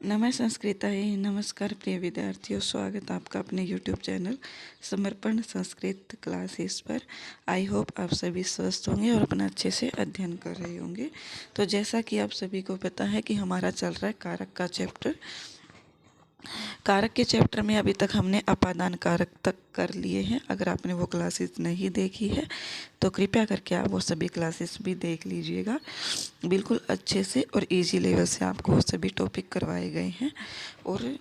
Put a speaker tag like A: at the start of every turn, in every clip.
A: नमः संस्कृताय नमस्कार प्रिय विद्यार्थियों, स्वागत आपका अपने YouTube चैनल समर्पण संस्कृत क्लासेस पर। आई होप आप सभी स्वस्थ होंगे और अपना अच्छे से अध्ययन कर रहे होंगे। तो जैसा कि आप सभी को पता है कि हमारा चल रहा है कारक का चैप्टर। कारक के चैप्टर में अभी तक हमने अपादान कारक तक कर लिए हैं। अगर आपने वो क्लासेस नहीं देखी है तो कृपया करके आप वो सभी क्लासेस भी देख लीजिएगा। बिल्कुल अच्छे से और इजी लेवल से आपको वो सभी टॉपिक करवाए गए हैं। और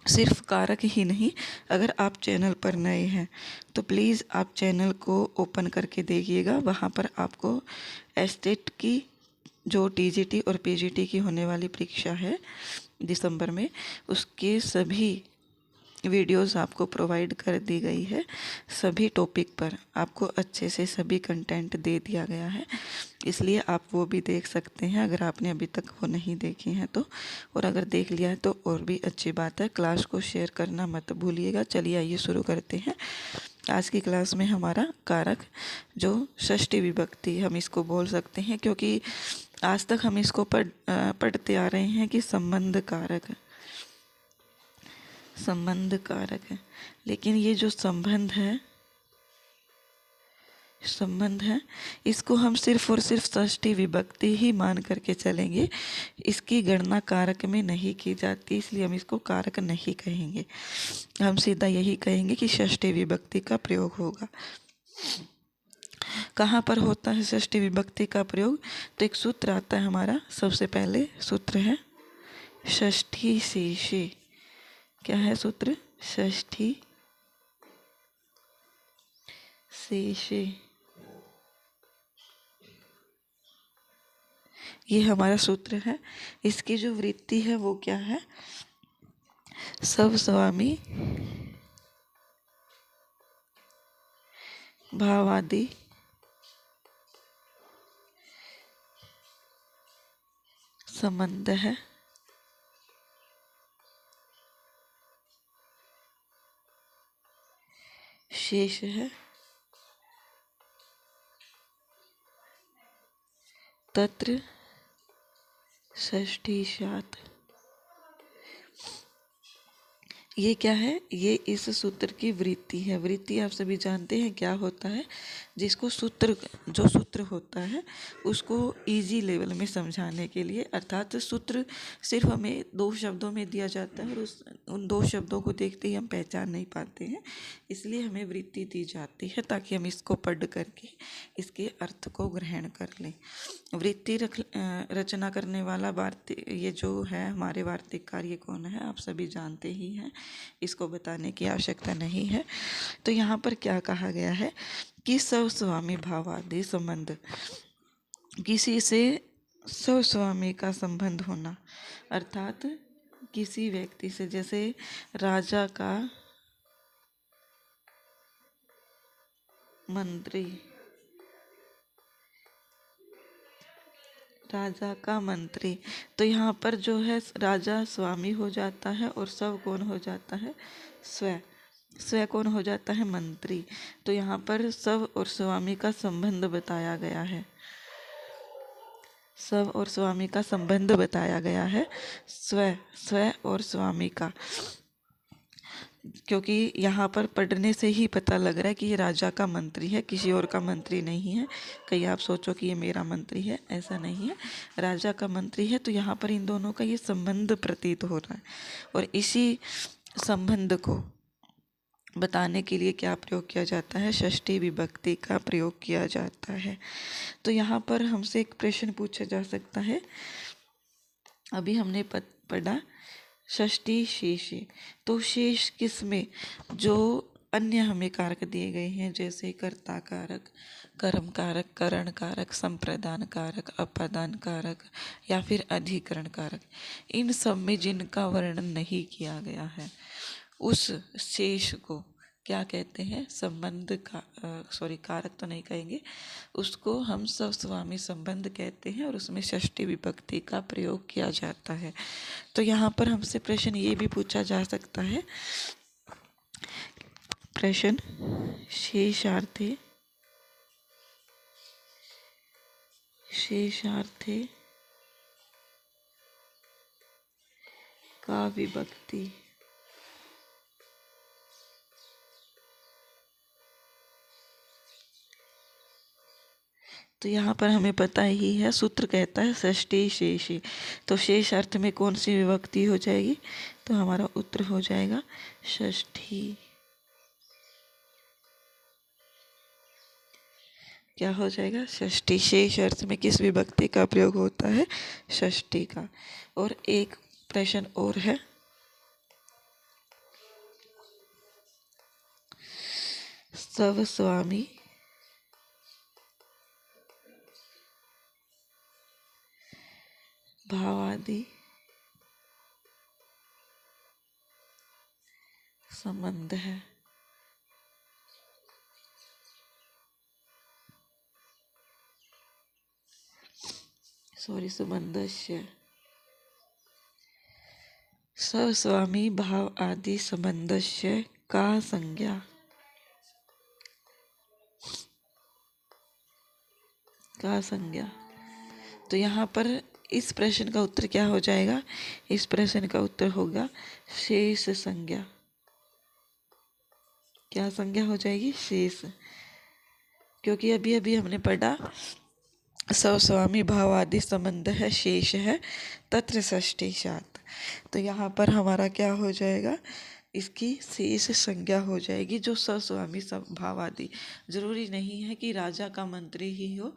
A: सिर्फ कारक ही नहीं, अगर आप चैनल पर नए हैं तो प्लीज़ आप चैनल को ओपन करके देखिएगा। वहाँ पर आपको एस्टेट की जो टीजीटी और पीजीटी की होने वाली परीक्षा है दिसंबर में, उसके सभी वीडियोस आपको प्रोवाइड कर दी गई है। सभी टॉपिक पर आपको अच्छे से सभी कंटेंट दे दिया गया है, इसलिए आप वो भी देख सकते हैं अगर आपने अभी तक वो नहीं देखी हैं तो। और अगर देख लिया है तो और भी अच्छी बात है। क्लास को शेयर करना मत भूलिएगा। चलिए आइए शुरू करते हैं। आज की क्लास में हमारा कारक जो षष्ठी विभक्ति हम इसको बोल सकते हैं, क्योंकि आज तक हम इसको पढ़ते आ रहे हैं कि संबंध कारक है। लेकिन ये जो संबंध है इसको हम सिर्फ और सिर्फ षष्ठी विभक्ति ही मान करके चलेंगे। इसकी गणना कारक में नहीं की जाती, इसलिए हम इसको कारक नहीं कहेंगे। हम सीधा यही कहेंगे कि षष्ठी विभक्ति का प्रयोग होगा। कहाँ पर होता है षष्ठी विभक्ति का प्रयोग? तो एक सूत्र आता है हमारा। सबसे पहले सूत्र है षष्ठी शेषे। क्या है सूत्र? षष्ठी शेषे। ये हमारा सूत्र है। इसकी जो वृत्ति है वो क्या है? सब स्वामी भावादि संबंध है। शेष है तत्र षष्ठीशात्। ये क्या है? ये इस सूत्र की वृत्ति है। वृत्ति आप सभी जानते हैं क्या होता है। जिसको जो सूत्र होता है उसको इजी लेवल में समझाने के लिए, अर्थात सूत्र सिर्फ हमें दो शब्दों में दिया जाता है और उन दो शब्दों को देखते ही हम पहचान नहीं पाते हैं, इसलिए हमें वृत्ति दी जाती है ताकि हम इसको पढ़ करके इसके अर्थ को ग्रहण कर लें। वृत्ति रचना करने वाला ये जो है हमारे वार्तिककार, ये कौन है आप सभी जानते ही हैं, इसको बताने की आवश्यकता नहीं है। तो यहाँ पर क्या कहा गया है कि स्वस्वामी भावादि संबंध, किसी से स्वस्वामी का संबंध होना, अर्थात किसी व्यक्ति से, जैसे राजा का मंत्री, तो यहाँ पर जो है राजा स्वामी हो जाता है और सब कौन हो जाता है? स्व कौन हो जाता है? मंत्री। तो यहाँ पर सब और स्वामी का संबंध बताया गया है। सब और स्वामी का संबंध बताया गया है। स्व और स्वामी का, क्योंकि यहाँ पर पढ़ने से ही पता लग रहा है कि ये राजा का मंत्री है, किसी और का मंत्री नहीं है। कहीं आप सोचो कि ये मेरा मंत्री है, ऐसा नहीं है, राजा का मंत्री है। तो यहाँ पर इन दोनों का ये संबंध प्रतीत हो रहा है और इसी संबंध को बताने के लिए क्या प्रयोग किया जाता है? षष्ठी विभक्ति का प्रयोग किया जाता है। तो यहाँ पर हमसे एक प्रश्न पूछा जा सकता है। अभी हमने पढ़ा षष्ठी शेषे, तो शेष किसमें? जो अन्य हमें कारक दिए गए हैं, जैसे कर्ता कारक, कर्म कारक, करण कारक, संप्रदान कारक, अपादान कारक या फिर अधिकरण कारक, इन सब में जिनका वर्णन नहीं किया गया है उस शेष को क्या कहते हैं? संबंध का कारक तो नहीं कहेंगे, उसको हम स्वस्वामी संबंध कहते हैं और उसमें षष्ठी विभक्ति का प्रयोग किया जाता है। तो यहाँ पर हमसे प्रश्न ये भी पूछा जा सकता है, प्रश्न शेषार्थे का विभक्ति। तो यहाँ पर हमें पता ही है, सूत्र कहता है षष्ठी शेषी। तो शेष अर्थ में कौन सी विभक्ति हो जाएगी? तो हमारा उत्तर हो जाएगा षष्ठी। क्या हो जाएगा? षष्ठी। शेष अर्थ में किस विभक्ति का प्रयोग होता है? षष्ठी का। और एक प्रश्न और है, स्वस्वामी भावादि संबंध है। संबंधस्य। स्वस्वामी भाव आदि संबंधस्य का संज्ञा। का संज्ञा। तो यहाँ पर इस प्रश्न का उत्तर क्या हो जाएगा? इस प्रश्न का उत्तर होगा शेष संज्ञा। क्या संज्ञा हो जाएगी? शेष। क्योंकि अभी अभी हमने पढ़ा स्वस्वामी भाव आदि संबंध है, शेष है, तत्र षष्ठी सात। तो यहाँ पर हमारा क्या हो जाएगा? इसकी शेष संज्ञा हो जाएगी, जो स्वस्वामी भाव आदि। जरूरी नहीं है कि राजा का मंत्री ही हो,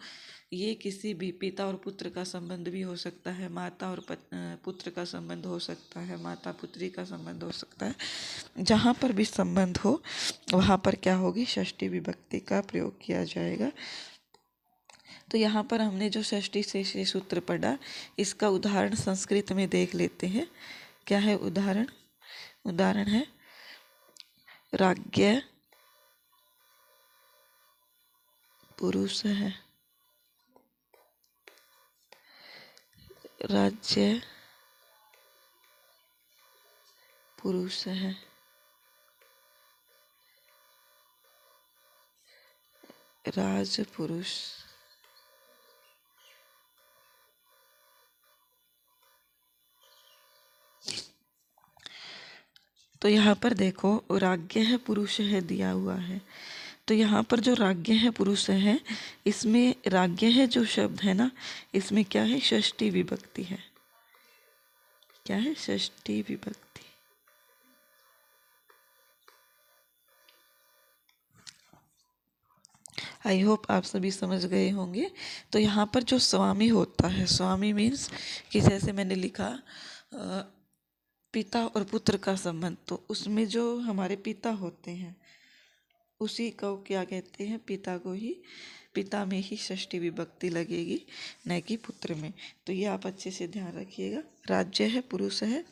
A: ये किसी भी पिता और पुत्र का संबंध भी हो सकता है, माता और पुत्र का संबंध हो सकता है, माता पुत्री का संबंध हो सकता है। जहाँ पर भी संबंध हो वहाँ पर क्या होगी? षष्ठी विभक्ति का प्रयोग किया जाएगा। तो यहाँ पर हमने जो षष्ठी शेषी सूत्र पढ़ा, इसका उदाहरण संस्कृत में देख लेते हैं। क्या है उदाहरण? उदाहरण है राज्ञ पुरुष है। राज्य पुरुष है। राजपुरुष। तो यहाँ पर देखो, राज्ञ है पुरुष है दिया हुआ है। तो यहाँ पर जो राज्ञ है पुरुष है, इसमें राज्ञ है जो शब्द है ना, इसमें क्या है? षष्ठी विभक्ति है। क्या है? षष्ठी विभक्ति। आई होप आप सभी समझ गए होंगे। तो यहाँ पर जो स्वामी होता है, स्वामी मीन्स कि जैसे मैंने लिखा पिता और पुत्र का संबंध, तो उसमें जो हमारे पिता होते हैं उसी को क्या कहते हैं? पिता को ही, पिता में ही षष्ठी विभक्ति लगेगी, न कि पुत्र में। तो ये आप अच्छे से ध्यान रखिएगा। राज्य है पुरुष है,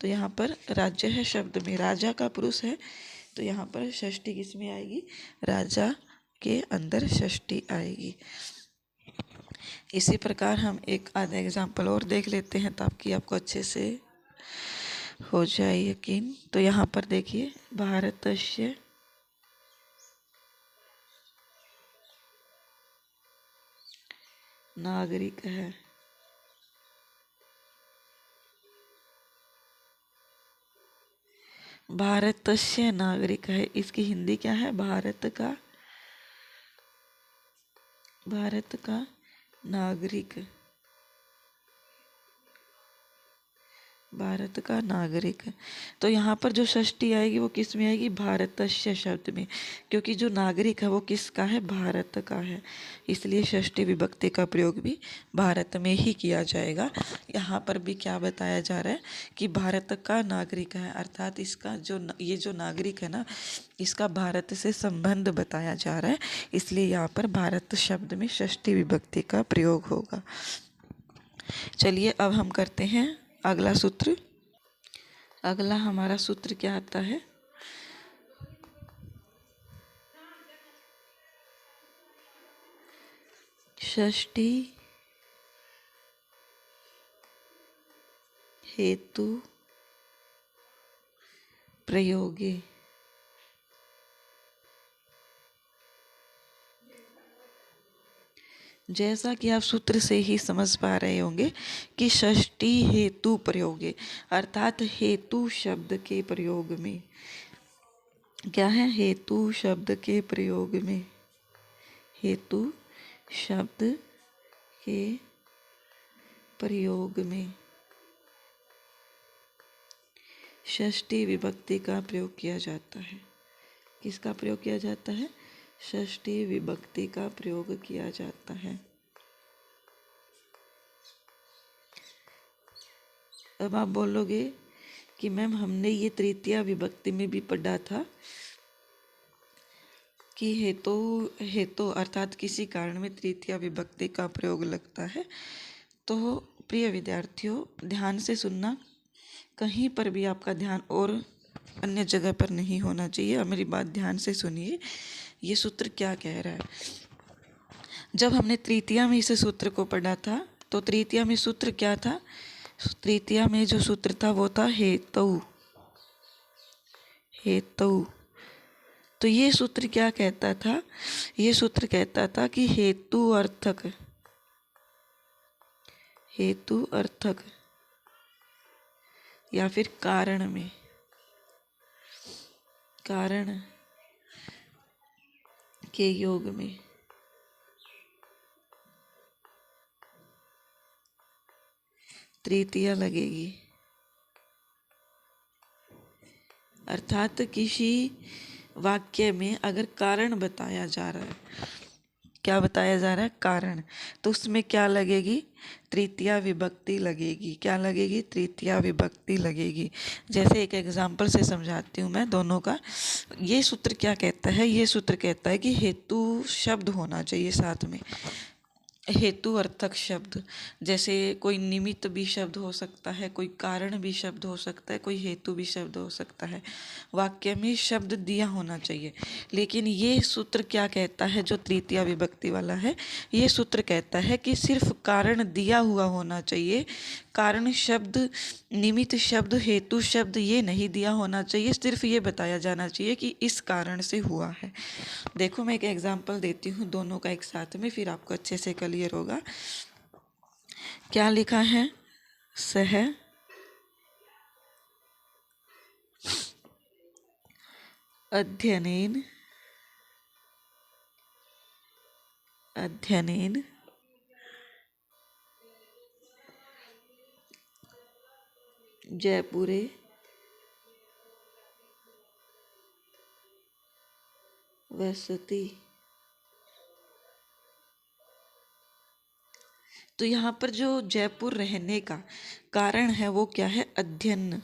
A: तो यहाँ पर राज्य है शब्द में राजा का पुरुष है, तो यहाँ पर षष्ठी किस में आएगी? राजा के अंदर षष्ठी आएगी। इसी प्रकार हम एक आधा एग्जाम्पल और देख लेते हैं ताकि आपको अच्छे से हो जाए यकीन। तो यहाँ पर देखिए, भारतस्य नागरिक है। भारतस्य नागरिक है, इसकी हिंदी क्या है? भारत का नागरिक। भारत का नागरिक। तो यहाँ पर जो षष्ठी आएगी वो किस में आएगी? भारतस्य शब्द में, क्योंकि जो नागरिक है वो किसका है? भारत का है। इसलिए षष्ठी विभक्ति का प्रयोग भी भारत में ही किया जाएगा। यहाँ पर भी क्या बताया जा रहा है कि भारत का नागरिक है, अर्थात इसका जो ये जो नागरिक है ना, इसका भारत से संबंध बताया जा रहा है, इसलिए यहाँ पर भारत शब्द में षष्ठी विभक्ति का प्रयोग होगा। चलिए अब हम करते हैं अगला सूत्र। अगला हमारा सूत्र क्या आता है? षष्ठी हेतु प्रयोगे। जैसा कि आप सूत्र से ही समझ पा रहे होंगे कि षष्ठी हेतु प्रयोगे, अर्थात हेतु शब्द के प्रयोग में क्या है, हेतु शब्द के प्रयोग में, हेतु शब्द के प्रयोग में षष्ठी विभक्ति का प्रयोग किया जाता है। किसका प्रयोग किया जाता है? षष्ठी विभक्ति का प्रयोग किया जाता है। अब आप बोलोगे कि मैम हमने ये तृतीया विभक्ति में भी पढ़ा था कि हेतु अर्थात किसी कारण में तृतीया विभक्ति का प्रयोग लगता है। तो प्रिय विद्यार्थियों, ध्यान से सुनना, कहीं पर भी आपका ध्यान और अन्य जगह पर नहीं होना चाहिए। और मेरी बात ध्यान से सुनिए, ये सूत्र क्या कह रहा है। जब हमने तृतीया में इस सूत्र को पढ़ा था तो तृतीया में सूत्र क्या था? तृतीया में जो सूत्र था वो था हेतु। हेतु तो ये सूत्र क्या कहता था? ये सूत्र कहता था कि हेतु अर्थक या फिर कारण में, कारण के योग में तृतीया लगेगी। अर्थात किसी वाक्य में अगर कारण बताया जा रहा है, क्या बताया जा रहा है? कारण, तो उसमें क्या लगेगी? तृतीया विभक्ति लगेगी। क्या लगेगी? तृतीया विभक्ति लगेगी। जैसे एक एग्जाम्पल से समझाती हूँ मैं दोनों का। ये सूत्र क्या कहता है? ये सूत्र कहता है कि हेतु शब्द होना चाहिए साथ में, हेतु अर्थक शब्द। जैसे कोई निमित्त भी शब्द हो सकता है, कोई कारण भी शब्द हो सकता है, कोई हेतु भी शब्द हो सकता है। वाक्य में शब्द दिया होना चाहिए। लेकिन ये सूत्र क्या कहता है, जो तृतीया विभक्ति वाला है, ये सूत्र कहता है कि सिर्फ कारण दिया हुआ होना चाहिए। कारण शब्द, निमित्त शब्द, हेतु शब्द ये नहीं दिया होना चाहिए। सिर्फ ये बताया जाना चाहिए कि इस कारण से हुआ है। देखो मैं एक एग्जाम्पल देती हूँ दोनों का एक साथ में, फिर आपको अच्छे से क्लियर होगा। क्या लिखा है? सह अध्ययनेन जयपुरे वसति। तो यहाँ पर जो जयपुर रहने का कारण है वो क्या है? अध्ययन।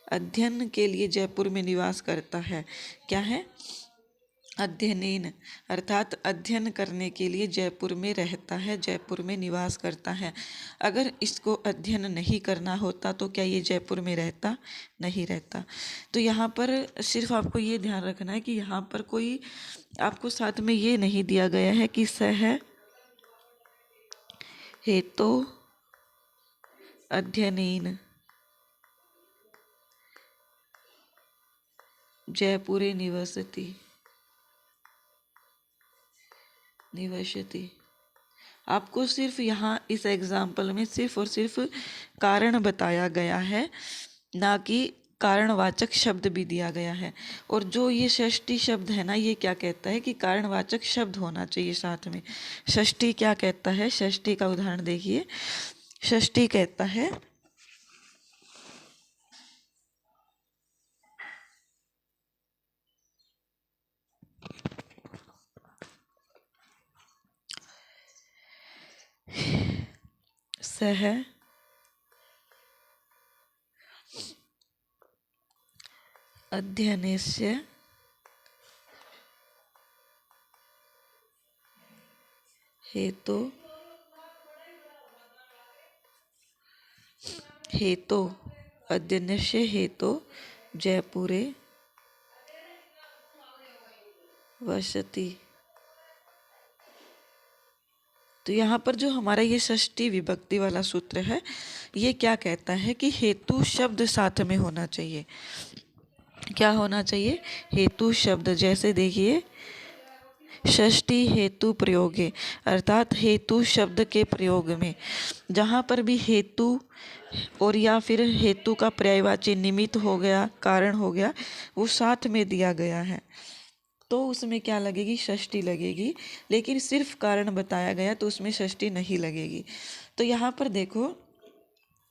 A: अध्ययन के लिए जयपुर में निवास करता है। क्या है? अध्ययनेन, अर्थात अध्ययन करने के लिए जयपुर में रहता है, जयपुर में निवास करता है। अगर इसको अध्ययन नहीं करना होता तो क्या ये जयपुर में रहता? नहीं रहता। तो यहाँ पर सिर्फ आपको ये ध्यान रखना है कि यहाँ पर कोई आपको साथ में ये नहीं दिया गया है कि सह हेतु अध्ययनेन जयपुरे निवसति। आपको सिर्फ यहाँ इस एग्जाम्पल में सिर्फ और सिर्फ कारण बताया गया है, ना कि कारणवाचक शब्द भी दिया गया है। और जो ये षष्ठी शब्द है ना, ये क्या कहता है कि कारणवाचक शब्द होना चाहिए साथ में। षष्ठी क्या कहता है? षष्ठी का उदाहरण देखिए। षष्ठी कहता है सह अध्ययनस्य हेतु अध्ययनस्य हेतु जयपुरे वसति। तो यहाँ पर जो हमारा ये षष्ठी विभक्ति वाला सूत्र है, ये क्या कहता है कि हेतु शब्द साथ में होना चाहिए। क्या होना चाहिए? हेतु शब्द। जैसे देखिए षष्ठी हेतु प्रयोगे, अर्थात हेतु शब्द के प्रयोग में जहाँ पर भी हेतु और या फिर हेतु का पर्यायवाची निमित्त हो गया, कारण हो गया, वो साथ में दिया गया है तो उसमें क्या लगेगी, षष्ठी लगेगी। लेकिन सिर्फ कारण बताया गया तो उसमें षष्ठी नहीं लगेगी। तो यहाँ पर देखो,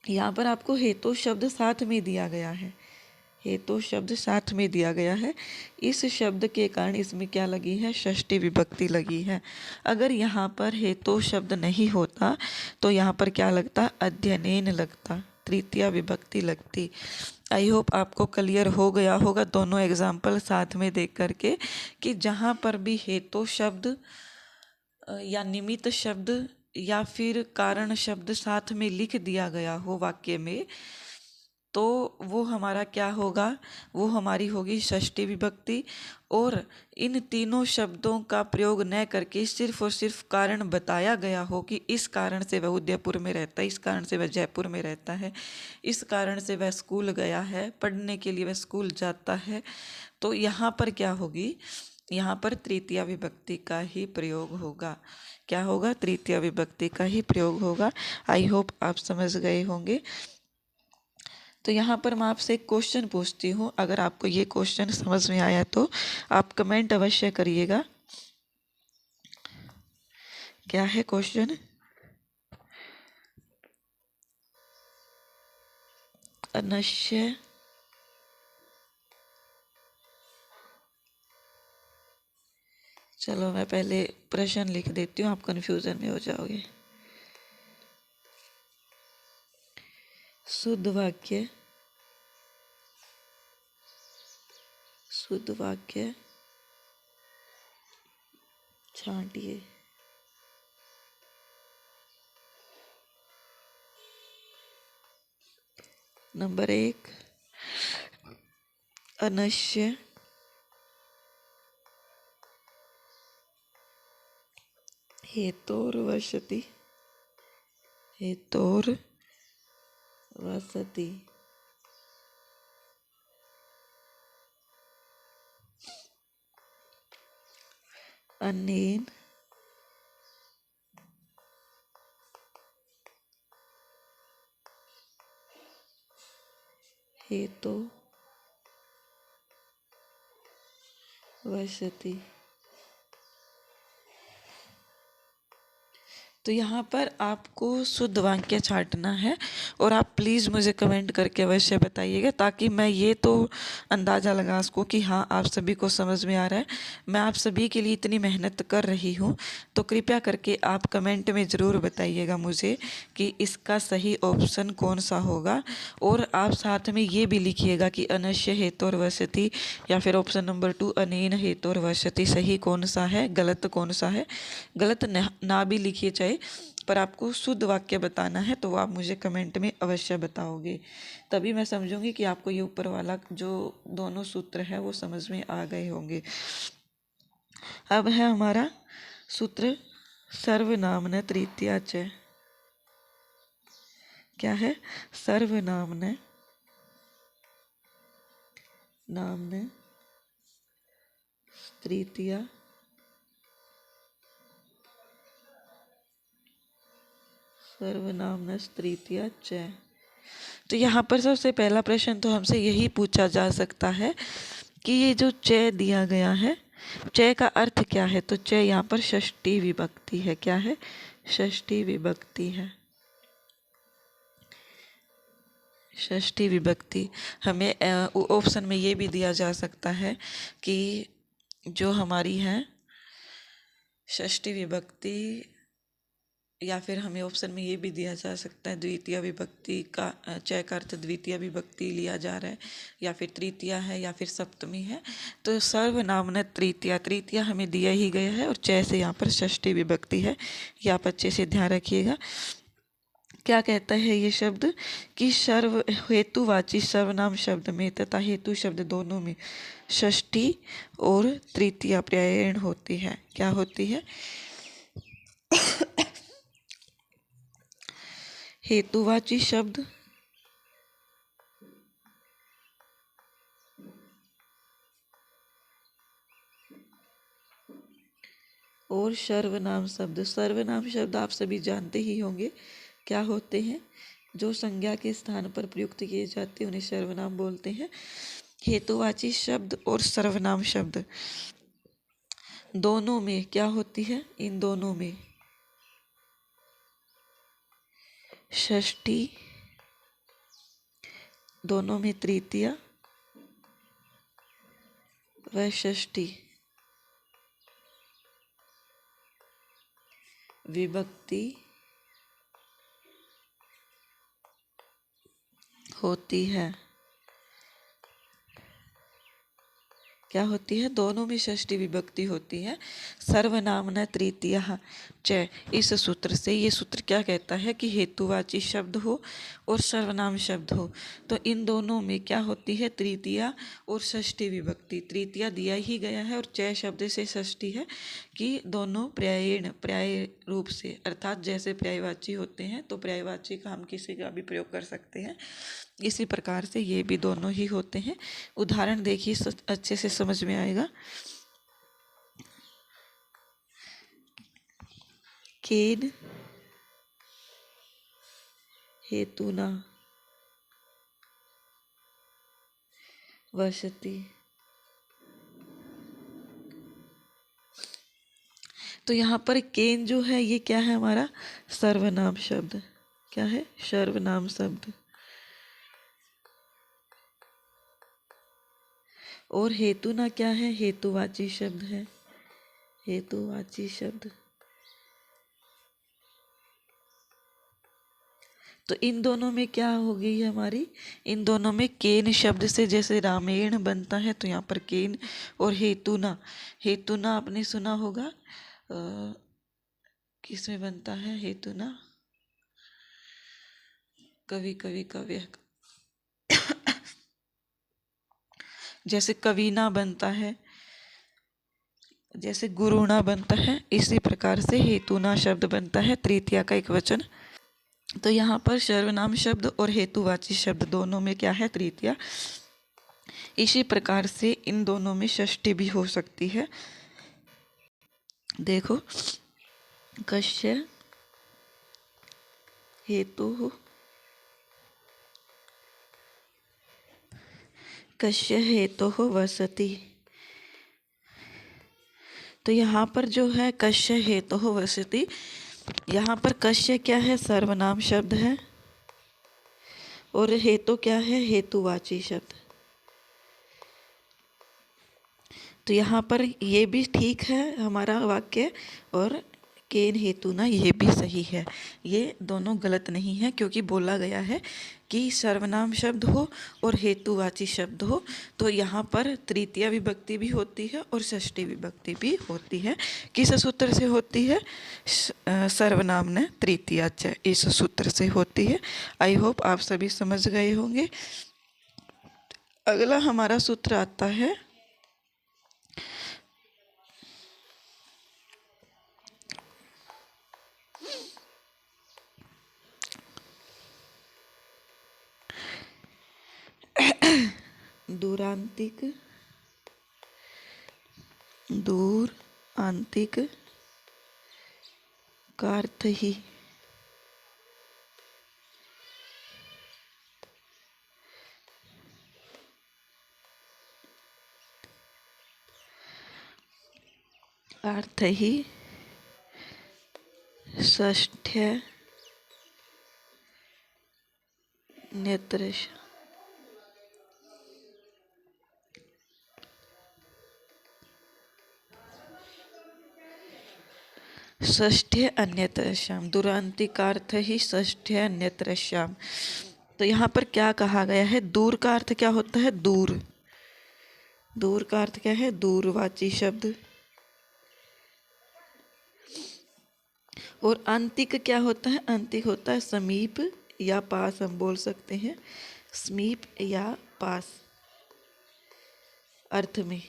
A: यहाँ पर आपको हेतु शब्द साथ में दिया गया है, हेतु शब्द साथ में दिया गया है। इस शब्द के कारण इसमें क्या लगी है, षष्ठी विभक्ति लगी है। अगर यहाँ पर हेतु शब्द नहीं होता तो यहाँ पर क्या लगता, अध्ययनेन लगता, तृतीया विभक्ति लगती। आई होप आपको क्लियर हो गया होगा दोनों एग्जाम्पल साथ में देख करके कि जहाँ पर भी हेतु शब्द या निमित्त शब्द या फिर कारण शब्द साथ में लिख दिया गया हो वाक्य में तो वो हमारा क्या होगा, वो हमारी होगी षष्ठी विभक्ति। और इन तीनों शब्दों का प्रयोग न करके सिर्फ और सिर्फ कारण बताया गया हो कि इस कारण से वह उदयपुर में रहता है, इस कारण से वह जयपुर में रहता है, इस कारण से वह स्कूल गया है, पढ़ने के लिए वह स्कूल जाता है, तो यहाँ पर क्या होगी, यहाँ पर तृतीया विभक्ति का ही प्रयोग होगा। क्या होगा, तृतीया विभक्ति का ही प्रयोग होगा। आई होप आप समझ गए होंगे। तो यहाँ पर मैं आपसे एक क्वेश्चन पूछती हूँ, अगर आपको ये क्वेश्चन समझ में आया तो आप कमेंट अवश्य करिएगा। क्या है क्वेश्चन, अनश्य चलो मैं पहले प्रश्न लिख देती हूँ, आप कंफ्यूजन में हो जाओगे। शुद्ध वाक्य, शुद्ध वाक्य छांटिए। नंबर 1, अनश्य हेतोर्वसति, हेतोर्वसति अनेन हेतु वसति। तो यहाँ पर आपको शुद्ध वाक्य छांटना है और आप प्लीज़ मुझे कमेंट करके अवश्य बताइएगा ताकि मैं ये तो अंदाज़ा लगा सकूँ कि हाँ आप सभी को समझ में आ रहा है। मैं आप सभी के लिए इतनी मेहनत कर रही हूँ तो कृपया करके आप कमेंट में ज़रूर बताइएगा मुझे कि इसका सही ऑप्शन कौन सा होगा। और आप साथ में ये भी लिखिएगा कि अनश्य हेतुर्वसति या फिर ऑप्शन नंबर 2 अनेन हेतुर्वसति सही कौन सा है, गलत कौन सा है। गलत ना भी लिखिए चाहे, पर आपको शुद्ध वाक्य बताना है तो आप मुझे कमेंट में अवश्य बताओगे, तभी मैं समझूंगी कि आपको ये ऊपर वाला जो दोनों सूत्र है वो समझ में आ गए होंगे। अब है हमारा सूत्र सर्वनामन तृतीया च। क्या है, सर्वनामन नामन तृतीया सर्वनामन तृतीया च। तो यहाँ पर सबसे पहला प्रश्न तो हमसे यही पूछा जा सकता है कि ये जो च दिया गया है, च का अर्थ क्या है। तो च यहाँ पर षष्ठी विभक्ति है। क्या है, षष्ठी विभक्ति है, षष्ठी विभक्ति। हमें ऑप्शन में ये भी दिया जा सकता है कि जो हमारी है षष्ठी विभक्ति, या फिर हमें ऑप्शन में ये भी दिया जा सकता है द्वितीय विभक्ति का च का अर्थ द्वितीय विभक्ति लिया जा रहा है, या फिर तृतीया है या फिर सप्तमी है। तो सर्वनामन तृतीया, तृतीया हमें दिया ही गया है और च से यहाँ पर षष्ठी विभक्ति है। ये आप अच्छे से ध्यान रखिएगा। क्या कहता है ये शब्द कि सर्व हेतुवाची सर्वनाम शब्द में तथा हेतु शब्द दोनों में षष्ठी और तृतीया पर्यायण होती है। क्या होती है, हेतुवाची शब्द और सर्वनाम शब्द। सर्वनाम शब्द आप सभी जानते ही होंगे क्या होते हैं। जो संज्ञा के स्थान पर प्रयुक्त किए जाते हैं उन्हें सर्वनाम बोलते हैं। हेतुवाची शब्द और सर्वनाम शब्द दोनों में क्या होती है, इन दोनों में षष्ठी, दोनों में तृतीया व षष्ठी विभक्ति होती है। क्या होती है, दोनों में षष्ठी विभक्ति होती है। सर्वनामना तृतीया च, इस सूत्र से ये सूत्र क्या कहता है कि हेतुवाची शब्द हो और सर्वनाम शब्द हो तो इन दोनों में क्या होती है, तृतीया और षष्ठी विभक्ति। तृतीया दिया ही गया है और च शब्द से षष्ठी है कि दोनों पर्याय रूप से, अर्थात जैसे पर्यायवाची होते हैं तो पर्यायवाची का हम किसी का भी प्रयोग कर सकते हैं, इसी प्रकार से ये भी दोनों ही होते हैं। उदाहरण देखिए, अच्छे से समझ में आएगा। केन हेतुना वसति, तो यहाँ पर केन जो है ये क्या है, हमारा सर्वनाम शब्द। क्या है, सर्वनाम शब्द। और हेतुना क्या है, हेतुवाची शब्द है। हेतुवाची शब्द। तो इन दोनों में क्या हो गई है हमारी, इन दोनों में केन शब्द से जैसे रामेण बनता है तो यहाँ पर केन। और हेतुना, हेतुना आपने सुना होगा किस में बनता है हेतुना, कवि कवि कव्य, जैसे कवीना बनता है, जैसे गुरुणा बनता है, इसी प्रकार से हेतुना शब्द बनता है तृतीया का एक वचन। तो यहाँ पर सर्वनाम शब्द और हेतुवाची शब्द दोनों में क्या है, तृतीया। इसी प्रकार से इन दोनों में षष्ठी भी हो सकती है। देखो, कस्य हेतु, कस्य हेतु वसति, तो यहाँ पर जो है कस्य हेतु वसति, यहाँ पर कस्य क्या है, सर्वनाम शब्द है और हेतु क्या है, हेतुवाची शब्द। तो यहाँ पर ये भी ठीक है हमारा वाक्य, और केन हेतुना ये भी सही है। ये दोनों गलत नहीं है, क्योंकि बोला गया है कि सर्वनाम शब्द हो और हेतुवाची शब्द हो तो यहाँ पर तृतीया विभक्ति भी होती है और षष्ठी विभक्ति भी होती है। किस सूत्र से होती है, सर्वनाम ने तृतीया च, इस सूत्र से होती है। आई होप आप सभी समझ गए होंगे। अगला हमारा सूत्र आता है दूरांतिक, दूर आंतिक का अर्थ ही षष्ठ्य नेत्र, षष्ठ्य अन्यत्रश्याम, दुरांतिक का अर्थ ही षष्ठ्य अन्यत्रश्याम। तो यहाँ पर क्या कहा गया है, दूर का अर्थ क्या होता है, दूर। दूर का अर्थ क्या है, दूरवाची शब्द। और अंतिक क्या होता है, अंतिक होता है समीप या पास, हम बोल सकते हैं समीप या पास अर्थ में,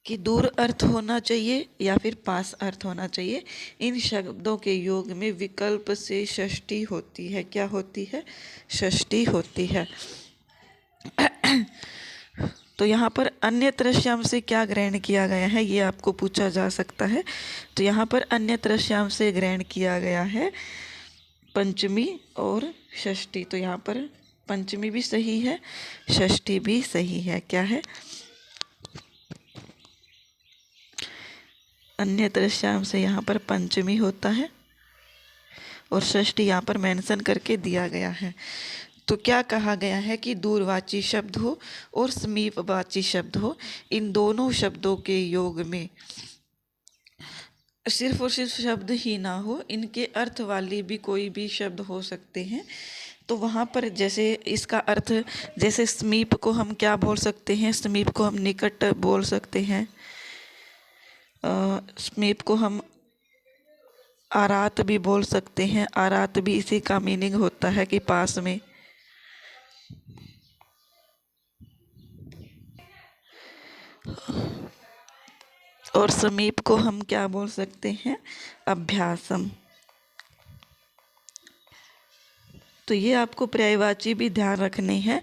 A: कि दूर अर्थ होना चाहिए या फिर पास अर्थ होना चाहिए। इन शब्दों के योग में विकल्प से षष्ठी होती है। क्या होती है, षष्ठी होती है। तो यहाँ पर अन्य तृष्याम से क्या ग्रहण किया गया है, ये आपको पूछा जा सकता है। तो यहाँ पर अन्य तृष्याम से ग्रहण किया गया है पंचमी और षष्ठी। तो यहाँ पर पंचमी भी सही है, षष्ठी भी सही है। क्या है? अन्य तृष्याम से यहाँ पर पंचमी होता है और षष्ठी यहाँ पर मेंशन करके दिया गया है। तो क्या कहा गया है कि दूरवाची शब्द हो और समीपवाची शब्द हो, इन दोनों शब्दों के योग में सिर्फ और सिर्फ शब्द ही ना हो, इनके अर्थ वाले भी कोई भी शब्द हो सकते हैं। तो वहाँ पर जैसे इसका अर्थ, जैसे समीप को हम क्या बोल सकते हैं? समीप को हम निकट बोल सकते हैं। समीप को हम आरात भी बोल सकते हैं। आरात भी इसी का मीनिंग होता है कि पास में। और समीप को हम क्या बोल सकते हैं? अभ्यासम। तो ये आपको पर्यायवाची भी ध्यान रखने हैं।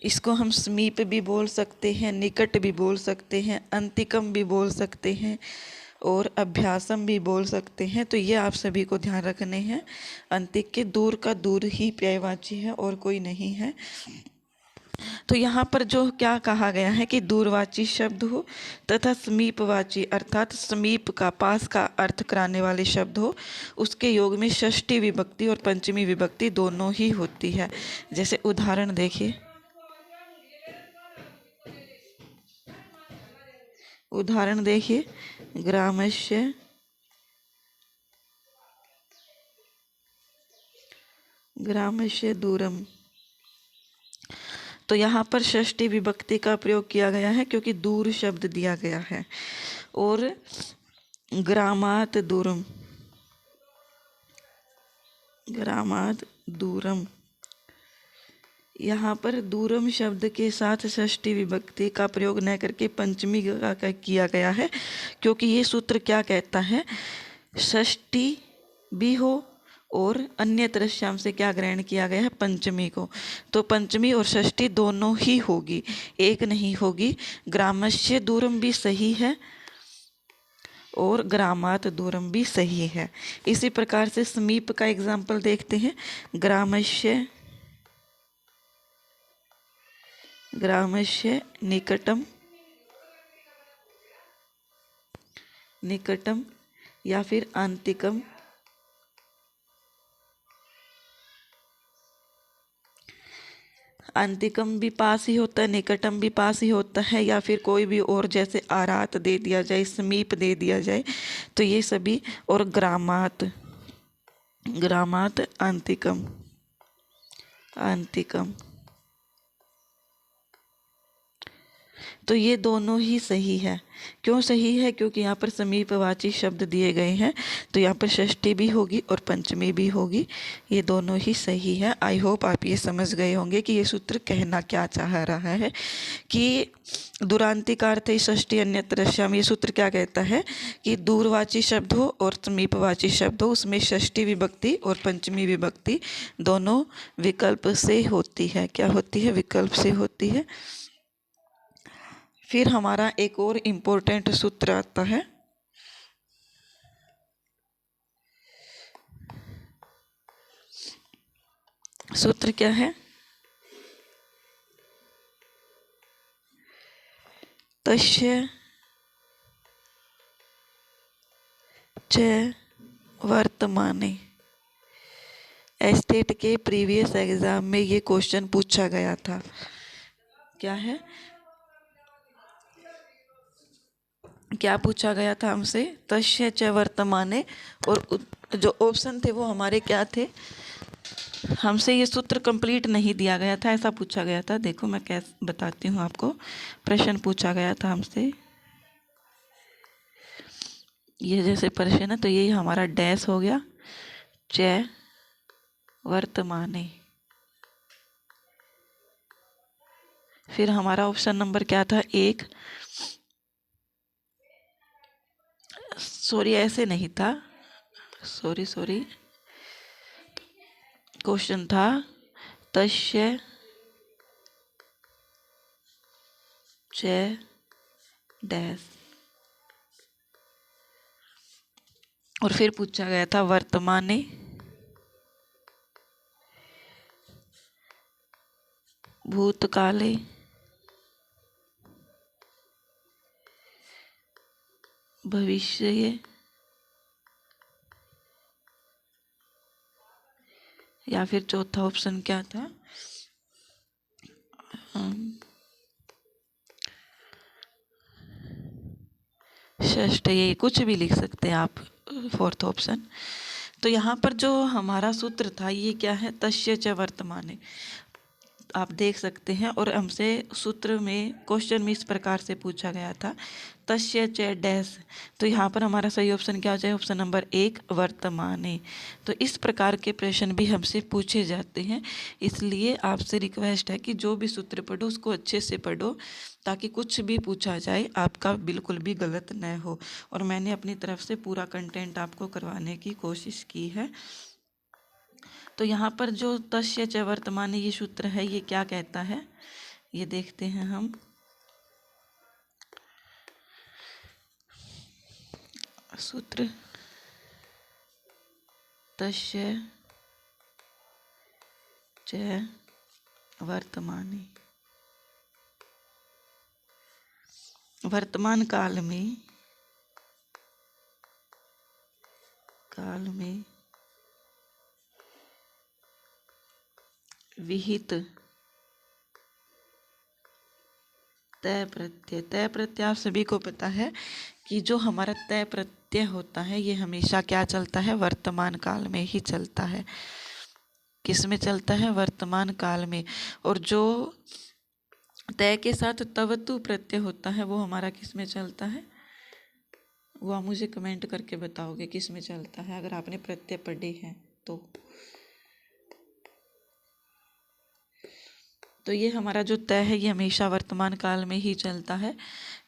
A: इसको हम समीप भी बोल सकते हैं, निकट भी बोल सकते हैं, अंतिकम भी बोल सकते हैं और अभ्यासम भी बोल सकते हैं। तो ये आप सभी को ध्यान रखने हैं। अंतिक के दूर का दूर ही पर्यायवाची है और कोई नहीं है। तो यहाँ पर जो क्या कहा गया है कि दूरवाची शब्द हो तथा समीपवाची अर्थात समीप का, पास का अर्थ कराने वाले शब्द हो, उसके योग में षष्ठी विभक्ति और पंचमी विभक्ति दोनों ही होती है। जैसे उदाहरण देखिए, उदाहरण देखिए, ग्रामस्य ग्रामस्य दूरम। तो यहाँ पर षष्ठी विभक्ति का प्रयोग किया गया है क्योंकि दूर शब्द दिया गया है। और ग्रामात दूरम, ग्रामात दूरम, यहाँ पर दूरम शब्द के साथ षष्ठी विभक्ति का प्रयोग न करके पंचमी का किया गया है क्योंकि ये सूत्र क्या कहता है? षष्ठी भी हो और अन्य तृष्याम से क्या ग्रहण किया गया है? पंचमी को। तो पंचमी और षष्ठी दोनों ही होगी, एक नहीं होगी। ग्रामस्य दूरम भी सही है और ग्रामात दूरम भी सही है। इसी प्रकार से समीप का एग्जाम्पल देखते हैं। ग्रामस्य ग्रामस्य निकटम, निकटम या फिर आंतिकम। अंतिकम भी पास ही होता है, निकटम भी पास ही होता है, या फिर कोई भी और जैसे आरात दे दिया जाए, समीप दे दिया जाए, तो ये सभी। और ग्रामात, ग्रामात अंतिकम, अंतिकम, तो ये दोनों ही सही है। क्यों सही है? क्योंकि यहाँ पर समीपवाची शब्द दिए गए हैं, तो यहाँ पर षष्ठी भी होगी और पंचमी भी होगी। ये दोनों ही सही है। आई होप आप ये समझ गए होंगे कि ये सूत्र कहना क्या चाह रहा है कि दुरांतिकार्थ षष्ठी अन्यत्रस्याम। ये सूत्र क्या कहता है कि दूरवाची शब्द हो और समीपवाची शब्द हो, उसमें षष्ठी विभक्ति और पंचमी विभक्ति दोनों विकल्प से होती है। क्या होती है? विकल्प से होती है। फिर हमारा एक और इम्पोर्टेंट सूत्र आता है, सूत्र क्या है? तस्य च वर्तमाने। एस्टेट के प्रीवियस एग्जाम में ये क्वेश्चन पूछा गया था। क्या है? क्या पूछा गया था हमसे? तस्य च वर्तमाने। और जो ऑप्शन थे वो हमारे क्या थे? हमसे ये सूत्र कंप्लीट नहीं दिया गया था, ऐसा पूछा गया था। देखो मैं कैसे बताती हूँ आपको। प्रश्न पूछा गया था हमसे, ये जैसे प्रश्न है, तो ये हमारा डैश हो गया, च वर्तमाने। फिर हमारा ऑप्शन नंबर क्या था? एक, सॉरी ऐसे नहीं था, सॉरी, क्वेश्चन था तस्य च डैश। और फिर पूछा गया था वर्तमाने भूतकाले भविष्ये या फिर चौथा ऑप्शन क्या था, षष्ठ, ये कुछ भी लिख सकते हैं आप, फोर्थ ऑप्शन। तो यहाँ पर जो हमारा सूत्र था ये क्या है, तस्य च वर्तमाने, आप देख सकते हैं। और हमसे सूत्र में क्वेश्चन में इस प्रकार से पूछा गया था, तस्य च डैश। तो यहाँ पर हमारा सही ऑप्शन क्या हो जाए, ऑप्शन नंबर 1 वर्तमाने। तो इस प्रकार के प्रश्न भी हमसे पूछे जाते हैं, इसलिए आपसे रिक्वेस्ट है कि जो भी सूत्र पढ़ो उसको अच्छे से पढ़ो, ताकि कुछ भी पूछा जाए आपका बिल्कुल भी गलत न हो। और मैंने अपनी तरफ से पूरा कंटेंट आपको करवाने की कोशिश की है। तो यहाँ पर जो तस्य च वर्तमाने ये सूत्र है, ये क्या कहता है, ये देखते हैं हम। सूत्र तस्य च वर्तमाने, वर्तमान काल में विहित तय प्रत्यय। तय प्रत्यय आप सभी को पता है कि जो हमारा तय प्रत्यय होता है ये हमेशा क्या चलता है, वर्तमान काल में ही चलता है। किस में चलता है, वर्तमान काल में। और जो तय के साथ तवतु प्रत्यय होता है वो हमारा किस में चलता है, वो आप मुझे कमेंट करके बताओगे किस में चलता है, अगर आपने प्रत्यय पढ़े हैं तो ये हमारा जो तय है ये हमेशा वर्तमान काल में ही चलता है।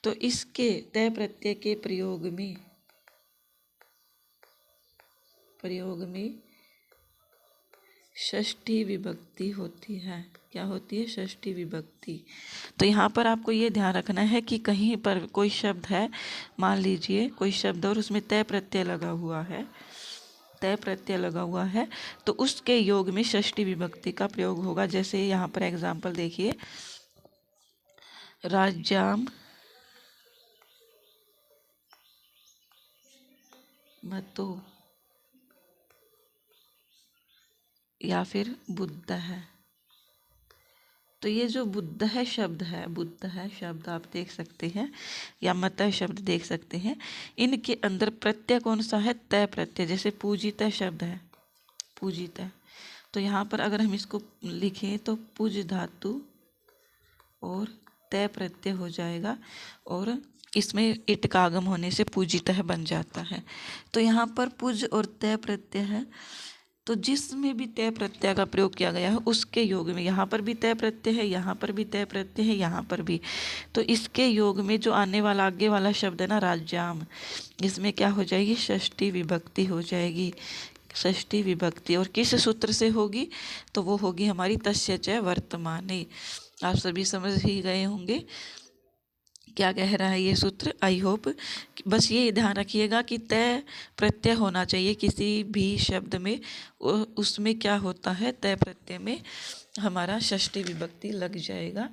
A: तो इसके तय प्रत्यय के प्रयोग में षष्ठी विभक्ति होती है। क्या होती है, षष्ठी विभक्ति। तो यहाँ पर आपको ये ध्यान रखना है कि कहीं पर कोई शब्द है, मान लीजिए कोई शब्द और उसमें तय प्रत्यय लगा हुआ है, तय प्रत्यय लगा हुआ है, तो उसके योग में षष्ठी विभक्ति का प्रयोग होगा। जैसे यहाँ पर एग्जाम्पल देखिए, राज्याम मतो, या फिर बुद्ध है। तो ये जो बुद्ध है शब्द है, बुद्ध है शब्द आप देख सकते हैं, या मत शब्द देख सकते हैं, इनके अंदर प्रत्यय कौन सा है, तय प्रत्यय। जैसे पूजित शब्द है, पूजित है, तो यहाँ पर अगर हम इसको लिखें तो पुज धातु और तय प्रत्यय हो जाएगा, और इसमें इट का आगम होने से पूजित बन जाता है। तो यहाँ पर पुज और तय प्रत्यय है, तो जिसमें भी तय प्रत्यय का प्रयोग किया गया है उसके योग में, यहाँ पर भी तय प्रत्यय है, यहाँ पर भी तय प्रत्यय है, यहाँ पर भी, तो इसके योग में जो आने वाला आगे वाला शब्द है ना, राज्याम, इसमें क्या हो जाएगी, षष्ठी विभक्ति हो जाएगी, षष्ठी विभक्ति। और किस सूत्र से होगी, तो वो होगी हमारी तस्य च वर्तमाने। आप सभी समझ ही गए होंगे क्या कह रहा है ये सूत्र। आई होप, बस ये ध्यान रखिएगा कि तय प्रत्यय होना चाहिए किसी भी शब्द में, उसमें क्या होता है, तय प्रत्यय में हमारा षष्ठी विभक्ति लग जाएगा।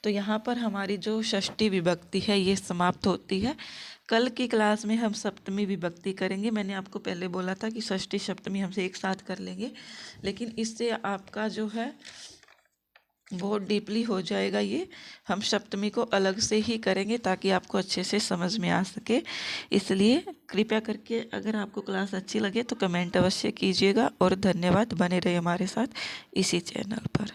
A: तो यहाँ पर हमारी जो षष्ठी विभक्ति है ये समाप्त होती है। कल की क्लास में हम सप्तमी विभक्ति करेंगे। मैंने आपको पहले बोला था कि षष्ठी सप्तमी हमसे एक साथ कर लेंगे, लेकिन इससे आपका जो है बहुत डीपली हो जाएगा। ये हम सप्तमी को अलग से ही करेंगे ताकि आपको अच्छे से समझ में आ सके। इसलिए कृपया करके अगर आपको क्लास अच्छी लगे तो कमेंट अवश्य कीजिएगा, और धन्यवाद, बने रहिए हमारे साथ इसी चैनल पर।